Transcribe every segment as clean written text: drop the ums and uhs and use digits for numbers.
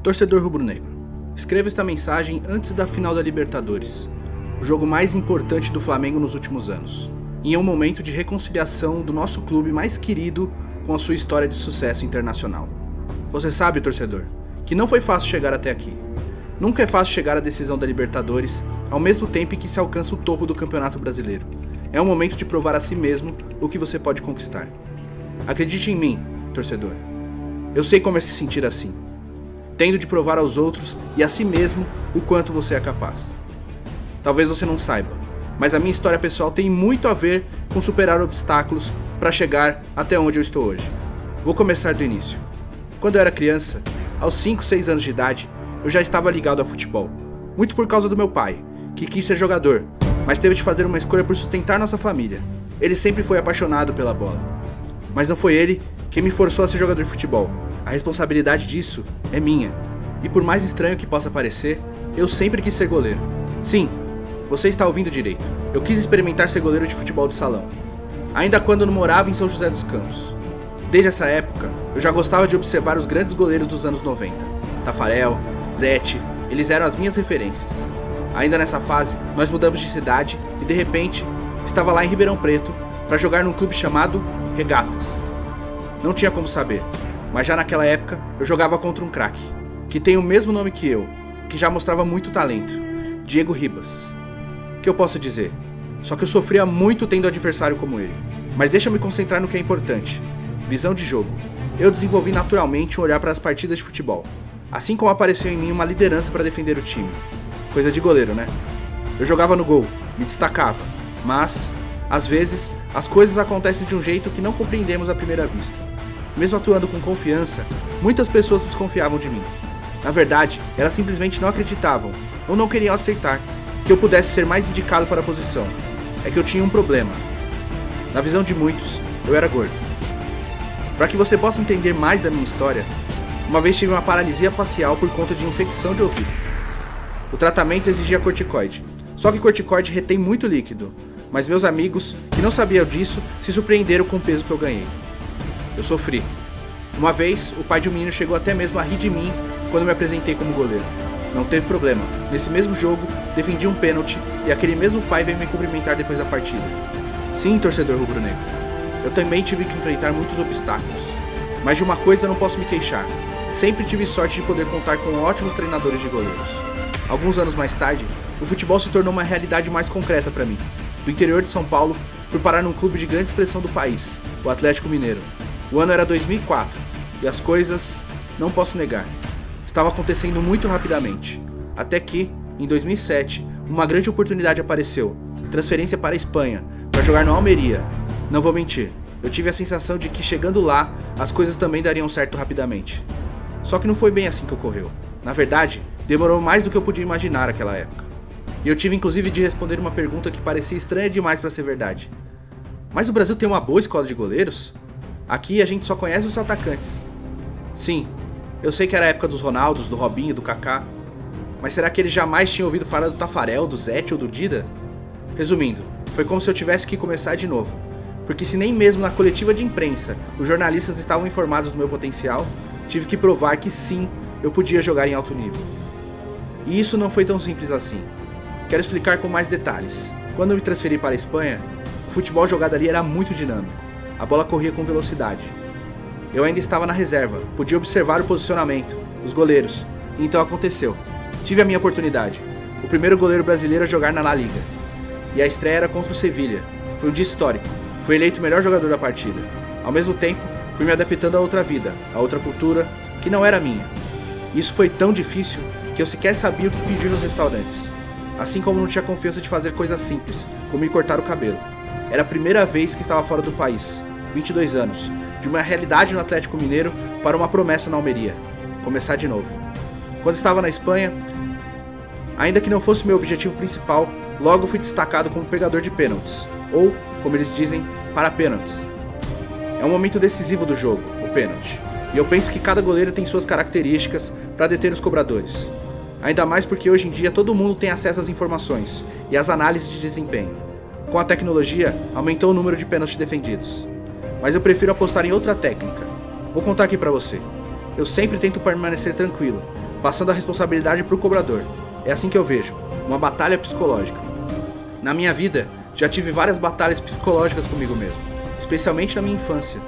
Torcedor rubro-negro, escreva esta mensagem antes da final da Libertadores, o jogo mais importante do Flamengo nos últimos anos, e em um momento de reconciliação do nosso clube mais querido com a sua história de sucesso internacional. Você sabe, torcedor, que não foi fácil chegar até aqui. Nunca é fácil chegar à decisão da Libertadores ao mesmo tempo em que se alcança o topo do Campeonato Brasileiro. É um momento de provar a si mesmo o que você pode conquistar. Acredite em mim, torcedor. Eu sei como é se sentir assim, tendo de provar aos outros e a si mesmo o quanto você é capaz. Talvez você não saiba, mas a minha história pessoal tem muito a ver com superar obstáculos para chegar até onde eu estou hoje. Vou começar do início. Quando eu era criança, aos 5, 6 anos de idade, eu já estava ligado ao futebol. Muito por causa do meu pai, que quis ser jogador, mas teve de fazer uma escolha por sustentar nossa família. Ele sempre foi apaixonado pela bola. Mas não foi ele quem me forçou a ser jogador de futebol. A responsabilidade disso é minha. E por mais estranho que possa parecer, eu sempre quis ser goleiro. Sim, você está ouvindo direito. Eu quis experimentar ser goleiro de futebol de salão, ainda quando não morava em São José dos Campos. Desde essa época, eu já gostava de observar os grandes goleiros dos anos 90. Tafarel, Zete, eles eram as minhas referências. Ainda nessa fase, nós mudamos de cidade e de repente, estava lá em Ribeirão Preto para jogar num clube chamado Regatas. Não tinha como saber, mas já naquela época eu jogava contra um craque, que tem o mesmo nome que eu, que já mostrava muito talento, Diego Ribas. O que eu posso dizer? Só que eu sofria muito tendo adversário como ele. Mas deixa eu me concentrar no que é importante. Visão de jogo. Eu desenvolvi naturalmente um olhar para as partidas de futebol, assim como apareceu em mim uma liderança para defender o time. Coisa de goleiro, né? Eu jogava no gol, me destacava, mas, às vezes, as coisas acontecem de um jeito que não compreendemos à primeira vista. Mesmo atuando com confiança, muitas pessoas desconfiavam de mim. Na verdade, elas simplesmente não acreditavam, ou não queriam aceitar, que eu pudesse ser mais indicado para a posição. É que eu tinha um problema. Na visão de muitos, eu era gordo. Para que você possa entender mais da minha história, uma vez tive uma paralisia facial por conta de infecção de ouvido. O tratamento exigia corticoide, só que corticoide retém muito líquido, mas meus amigos, que não sabiam disso, se surpreenderam com o peso que eu ganhei. Eu sofri. Uma vez, o pai de um menino chegou até mesmo a rir de mim quando me apresentei como goleiro. Não teve problema. Nesse mesmo jogo, defendi um pênalti e aquele mesmo pai veio me cumprimentar depois da partida. Sim, torcedor rubro-negro. Eu também tive que enfrentar muitos obstáculos. Mas de uma coisa não posso me queixar. Sempre tive sorte de poder contar com ótimos treinadores de goleiros. Alguns anos mais tarde, o futebol se tornou uma realidade mais concreta para mim. Do interior de São Paulo, fui parar num clube de grande expressão do país, o Atlético Mineiro. O ano era 2004, e as coisas, não posso negar, estavam acontecendo muito rapidamente. Até que, em 2007, uma grande oportunidade apareceu, transferência para a Espanha, para jogar no Almeria. Não vou mentir, eu tive a sensação de que chegando lá, as coisas também dariam certo rapidamente. Só que não foi bem assim que ocorreu. Na verdade, demorou mais do que eu podia imaginar naquela época. E eu tive inclusive de responder uma pergunta que parecia estranha demais para ser verdade. Mas o Brasil tem uma boa escola de goleiros? Aqui a gente só conhece os atacantes. Sim, eu sei que era a época dos Ronaldos, do Robinho, do Kaká. Mas será que eles jamais tinham ouvido falar do Tafarel, do Zete ou do Dida? Resumindo, foi como se eu tivesse que começar de novo. Porque se nem mesmo na coletiva de imprensa os jornalistas estavam informados do meu potencial, tive que provar que sim, eu podia jogar em alto nível. E isso não foi tão simples assim. Quero explicar com mais detalhes. Quando eu me transferi para a Espanha, o futebol jogado ali era muito dinâmico. A bola corria com velocidade. Eu ainda estava na reserva, podia observar o posicionamento, os goleiros. E então aconteceu. Tive a minha oportunidade. O primeiro goleiro brasileiro a jogar na La Liga. E a estreia era contra o Sevilha. Foi um dia histórico. Fui eleito o melhor jogador da partida. Ao mesmo tempo, fui me adaptando a outra vida, a outra cultura, que não era minha. Isso foi tão difícil que eu sequer sabia o que pedir nos restaurantes. Assim como não tinha confiança de fazer coisas simples, como me cortar o cabelo. Era a primeira vez que estava fora do país, 22 anos, de uma realidade no Atlético Mineiro para uma promessa na Almeria, começar de novo. Quando estava na Espanha, ainda que não fosse meu objetivo principal, logo fui destacado como pegador de pênaltis, ou, como eles dizem, para pênaltis. É um momento decisivo do jogo, o pênalti, e eu penso que cada goleiro tem suas características para deter os cobradores. Ainda mais porque hoje em dia todo mundo tem acesso às informações e às análises de desempenho. Com a tecnologia, aumentou o número de pênaltis defendidos. Mas eu prefiro apostar em outra técnica. Vou contar aqui pra você. Eu sempre tento permanecer tranquilo, passando a responsabilidade para o cobrador. É assim que eu vejo, uma batalha psicológica. Na minha vida, já tive várias batalhas psicológicas comigo mesmo, especialmente na minha infância.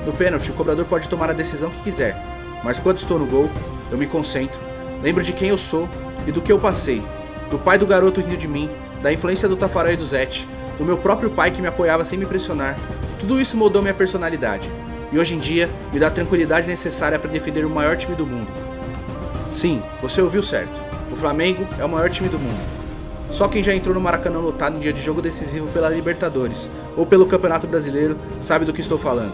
No pênalti, o cobrador pode tomar a decisão que quiser, mas quando estou no gol, eu me concentro, lembro de quem eu sou e do que eu passei, do pai do garoto rindo de mim, da influência do Tafarel e do Zete, do meu próprio pai que me apoiava sem me pressionar. Tudo isso moldou minha personalidade, e hoje em dia me dá a tranquilidade necessária para defender o maior time do mundo. Sim, você ouviu certo, o Flamengo é o maior time do mundo. Só quem já entrou no Maracanã lotado em dia de jogo decisivo pela Libertadores ou pelo Campeonato Brasileiro sabe do que estou falando.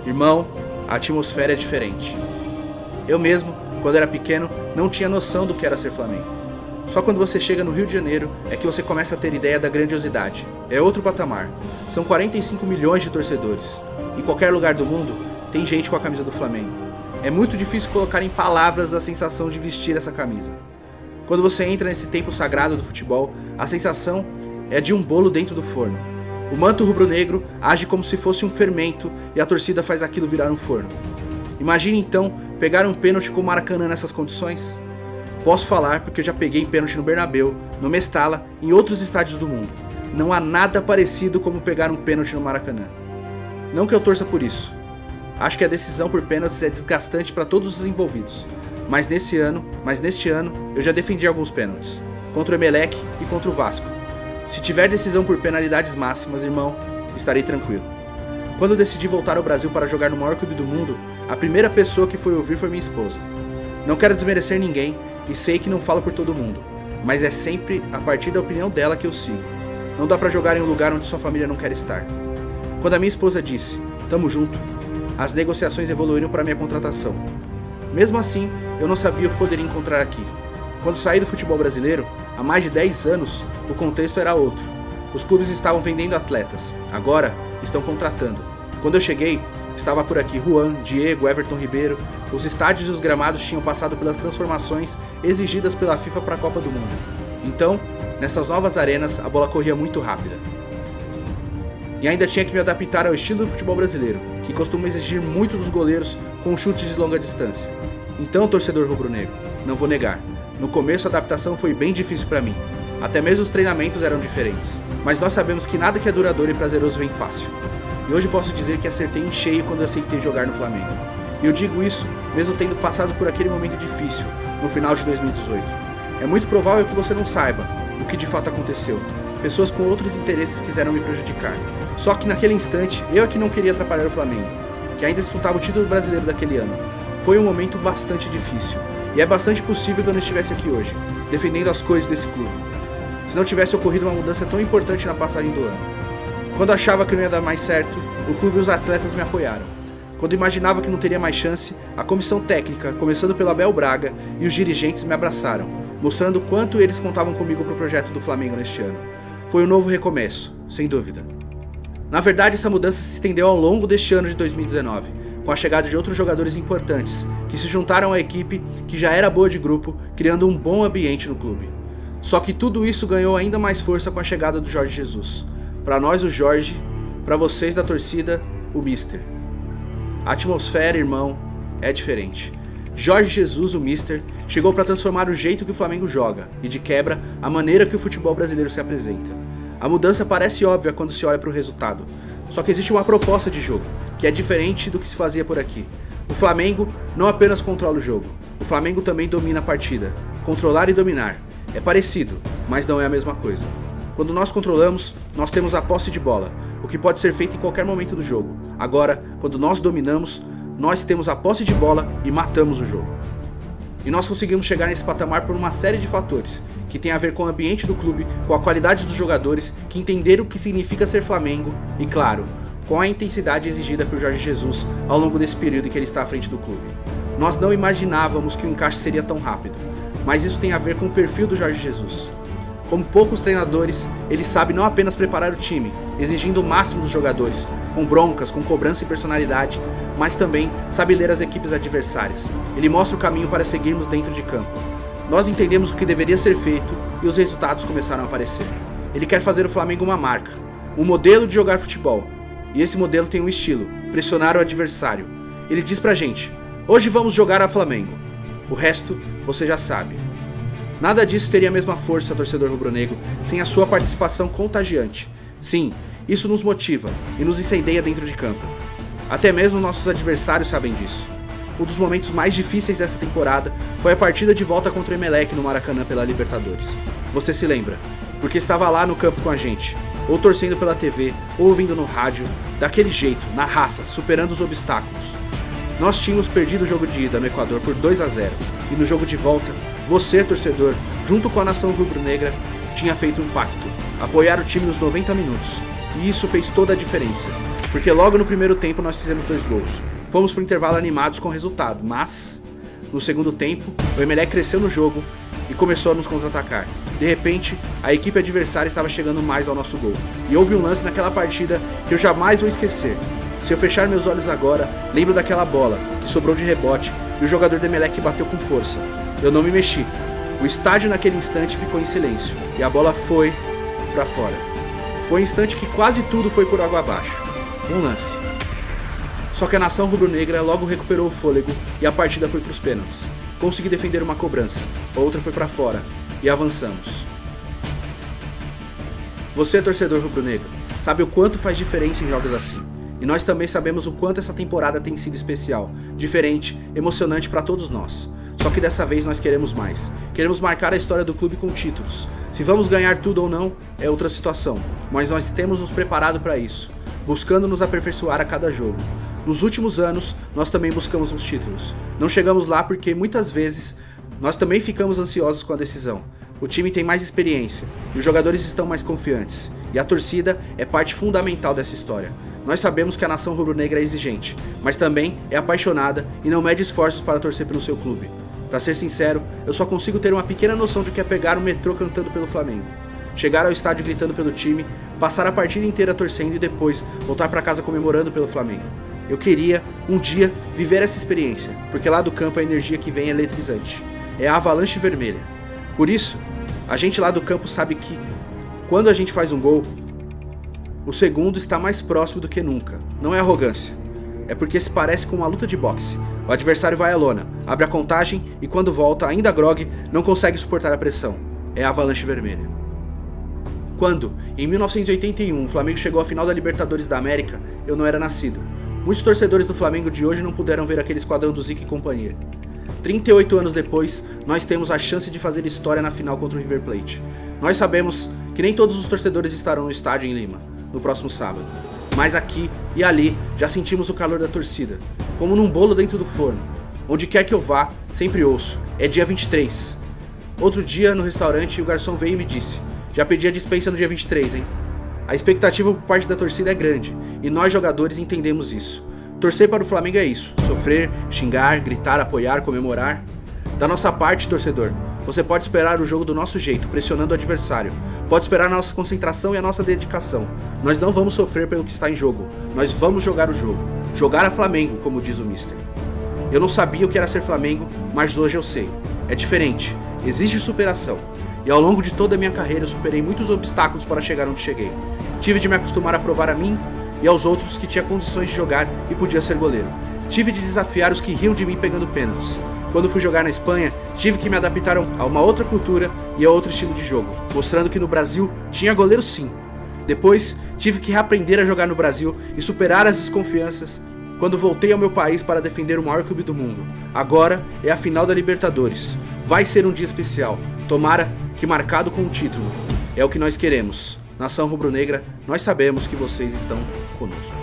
Irmão, a atmosfera é diferente. Eu mesmo, quando era pequeno, não tinha noção do que era ser Flamengo. Só quando você chega no Rio de Janeiro é que você começa a ter ideia da grandiosidade. É outro patamar. São 45 milhões de torcedores. Em qualquer lugar do mundo, tem gente com a camisa do Flamengo. É muito difícil colocar em palavras a sensação de vestir essa camisa. Quando você entra nesse templo sagrado do futebol, a sensação é de um bolo dentro do forno. O manto rubro-negro age como se fosse um fermento e a torcida faz aquilo virar um forno. Imagine então pegar um pênalti com o Maracanã nessas condições? Posso falar porque eu já peguei pênalti no Bernabéu, no Mestala e em outros estádios do mundo. Não há nada parecido como pegar um pênalti no Maracanã. Não que eu torça por isso. Acho que a decisão por pênaltis é desgastante para todos os envolvidos. Mas neste ano, eu já defendi alguns pênaltis. Contra o Emelec e contra o Vasco. Se tiver decisão por penalidades máximas, irmão, estarei tranquilo. Quando eu decidi voltar ao Brasil para jogar no maior clube do mundo, a primeira pessoa que foi ouvir foi minha esposa. Não quero desmerecer ninguém e sei que não falo por todo mundo, mas é sempre a partir da opinião dela que eu sigo. Não dá para jogar em um lugar onde sua família não quer estar. Quando a minha esposa disse, tamo junto, as negociações evoluíram para minha contratação. Mesmo assim, eu não sabia o que poderia encontrar aqui. Quando saí do futebol brasileiro, há mais de 10 anos, o contexto era outro. Os clubes estavam vendendo atletas, agora estão contratando. Quando eu cheguei, estava por aqui Juan, Diego, Everton Ribeiro. Os estádios e os gramados tinham passado pelas transformações exigidas pela FIFA para a Copa do Mundo. Então, nessas novas arenas, a bola corria muito rápida. E ainda tinha que me adaptar ao estilo do futebol brasileiro, que costuma exigir muito dos goleiros com chutes de longa distância. Então, torcedor rubro-negro, não vou negar, no começo a adaptação foi bem difícil para mim. Até mesmo os treinamentos eram diferentes. Mas nós sabemos que nada que é duradouro e prazeroso vem fácil. E hoje posso dizer que acertei em cheio quando aceitei jogar no Flamengo. E eu digo isso mesmo tendo passado por aquele momento difícil, no final de 2018. É muito provável que você não saiba o que de fato aconteceu. Pessoas com outros interesses quiseram me prejudicar. Só que naquele instante, eu é que não queria atrapalhar o Flamengo, que ainda disputava o título brasileiro daquele ano. Foi um momento bastante difícil. E é bastante possível que eu não estivesse aqui hoje, defendendo as cores desse clube, se não tivesse ocorrido uma mudança tão importante na passagem do ano. Quando achava que não ia dar mais certo, o clube e os atletas me apoiaram. Quando imaginava que não teria mais chance, a comissão técnica, começando pela Abel Braga, e os dirigentes me abraçaram, mostrando o quanto eles contavam comigo para o projeto do Flamengo neste ano. Foi um novo recomeço, sem dúvida. Na verdade, essa mudança se estendeu ao longo deste ano de 2019, com a chegada de outros jogadores importantes, que se juntaram à equipe que já era boa de grupo, criando um bom ambiente no clube. Só que tudo isso ganhou ainda mais força com a chegada do Jorge Jesus. Para nós, o Jorge, para vocês da torcida, o Mister. A atmosfera, irmão, é diferente. Jorge Jesus, o Mister, chegou para transformar o jeito que o Flamengo joga e, de quebra, a maneira que o futebol brasileiro se apresenta. A mudança parece óbvia quando se olha para o resultado, só que existe uma proposta de jogo, que é diferente do que se fazia por aqui. O Flamengo não apenas controla o jogo, o Flamengo também domina a partida. Controlar e dominar. É parecido, mas não é a mesma coisa. Quando nós controlamos, nós temos a posse de bola, o que pode ser feito em qualquer momento do jogo. Agora, quando nós dominamos, nós temos a posse de bola e matamos o jogo. E nós conseguimos chegar nesse patamar por uma série de fatores, que tem a ver com o ambiente do clube, com a qualidade dos jogadores, que entenderam o que significa ser Flamengo e, claro, com a intensidade exigida por Jorge Jesus ao longo desse período em que ele está à frente do clube. Nós não imaginávamos que o encaixe seria tão rápido, mas isso tem a ver com o perfil do Jorge Jesus. Como poucos treinadores, ele sabe não apenas preparar o time, exigindo o máximo dos jogadores, com broncas, com cobrança e personalidade, mas também sabe ler as equipes adversárias. Ele mostra o caminho para seguirmos dentro de campo. Nós entendemos o que deveria ser feito e os resultados começaram a aparecer. Ele quer fazer o Flamengo uma marca, um modelo de jogar futebol. E esse modelo tem um estilo, pressionar o adversário. Ele diz pra gente, hoje vamos jogar a Flamengo. O resto, você já sabe. Nada disso teria a mesma força, torcedor rubro-negro, sem a sua participação contagiante. Sim, isso nos motiva e nos incendeia dentro de campo. Até mesmo nossos adversários sabem disso. Um dos momentos mais difíceis dessa temporada foi a partida de volta contra o Emelec no Maracanã pela Libertadores. Você se lembra, porque estava lá no campo com a gente, ou torcendo pela TV, ou ouvindo no rádio, daquele jeito, na raça, superando os obstáculos. Nós tínhamos perdido o jogo de ida no Equador por 2-0, e no jogo de volta, você, torcedor, junto com a nação rubro-negra, tinha feito um pacto, apoiar o time nos 90 minutos, e isso fez toda a diferença, porque logo no primeiro tempo nós fizemos 2 gols. Fomos para o intervalo animados com o resultado, mas no segundo tempo, o Emelec cresceu no jogo e começou a nos contra-atacar. De repente, a equipe adversária estava chegando mais ao nosso gol, e houve um lance naquela partida que eu jamais vou esquecer. Se eu fechar meus olhos agora, lembro daquela bola, que sobrou de rebote, e o jogador do Emelec bateu com força. Eu não me mexi. O estádio naquele instante ficou em silêncio, e a bola foi para fora. Foi um instante que quase tudo foi por água abaixo. Um lance. Só que a nação rubro-negra logo recuperou o fôlego e a partida foi para os pênaltis. Consegui defender uma cobrança, outra foi para fora, e avançamos. Você, torcedor rubro-negro, sabe o quanto faz diferença em jogos assim. E nós também sabemos o quanto essa temporada tem sido especial, diferente, emocionante para todos nós. Só que dessa vez nós queremos mais. Queremos marcar a história do clube com títulos. Se vamos ganhar tudo ou não, é outra situação, mas nós temos nos preparado para isso, buscando nos aperfeiçoar a cada jogo. Nos últimos anos, nós também buscamos os títulos. Não chegamos lá porque, muitas vezes, nós também ficamos ansiosos com a decisão. O time tem mais experiência, e os jogadores estão mais confiantes, e a torcida é parte fundamental dessa história. Nós sabemos que a nação rubro-negra é exigente, mas também é apaixonada e não mede esforços para torcer pelo seu clube. Para ser sincero, eu só consigo ter uma pequena noção de que é pegar o metrô cantando pelo Flamengo, chegar ao estádio gritando pelo time, passar a partida inteira torcendo e depois voltar para casa comemorando pelo Flamengo. Eu queria, um dia, viver essa experiência, porque lá do campo a energia que vem é eletrizante. É a avalanche vermelha. Por isso, a gente lá do campo sabe que, quando a gente faz um gol, o segundo está mais próximo do que nunca. Não é arrogância. É porque se parece com uma luta de boxe. O adversário vai à lona, abre a contagem e quando volta, ainda grogue, não consegue suportar a pressão. É a avalanche vermelha. Quando, em 1981, o Flamengo chegou à final da Libertadores da América, eu não era nascido. Muitos torcedores do Flamengo de hoje não puderam ver aquele esquadrão do Zico e companhia. 38 anos depois, nós temos a chance de fazer história na final contra o River Plate. Nós sabemos que nem todos os torcedores estarão no estádio em Lima, no próximo sábado. Mas aqui e ali, já sentimos o calor da torcida, como num bolo dentro do forno. Onde quer que eu vá, sempre ouço, é dia 23. Outro dia, no restaurante, o garçom veio e me disse, já pedi a dispensa no dia 23, hein? A expectativa por parte da torcida é grande, e nós jogadores entendemos isso. Torcer para o Flamengo é isso, sofrer, xingar, gritar, apoiar, comemorar. Da nossa parte, torcedor, você pode esperar o jogo do nosso jeito, pressionando o adversário. Pode esperar a nossa concentração e a nossa dedicação. Nós não vamos sofrer pelo que está em jogo, nós vamos jogar o jogo. Jogar a Flamengo, como diz o Mister. Eu não sabia o que era ser Flamengo, mas hoje eu sei. É diferente, exige superação. E ao longo de toda a minha carreira eu superei muitos obstáculos para chegar onde cheguei. Tive de me acostumar a provar a mim e aos outros que tinha condições de jogar e podia ser goleiro. Tive de desafiar os que riam de mim pegando pênaltis. Quando fui jogar na Espanha, tive que me adaptar a uma outra cultura e a outro estilo de jogo, mostrando que no Brasil tinha goleiro sim. Depois, tive que reaprender a jogar no Brasil e superar as desconfianças quando voltei ao meu país para defender o maior clube do mundo. Agora é a final da Libertadores. Vai ser um dia especial. Tomara que marcado com um título. É o que nós queremos. Nação rubro-negra, nós sabemos que vocês estão conosco.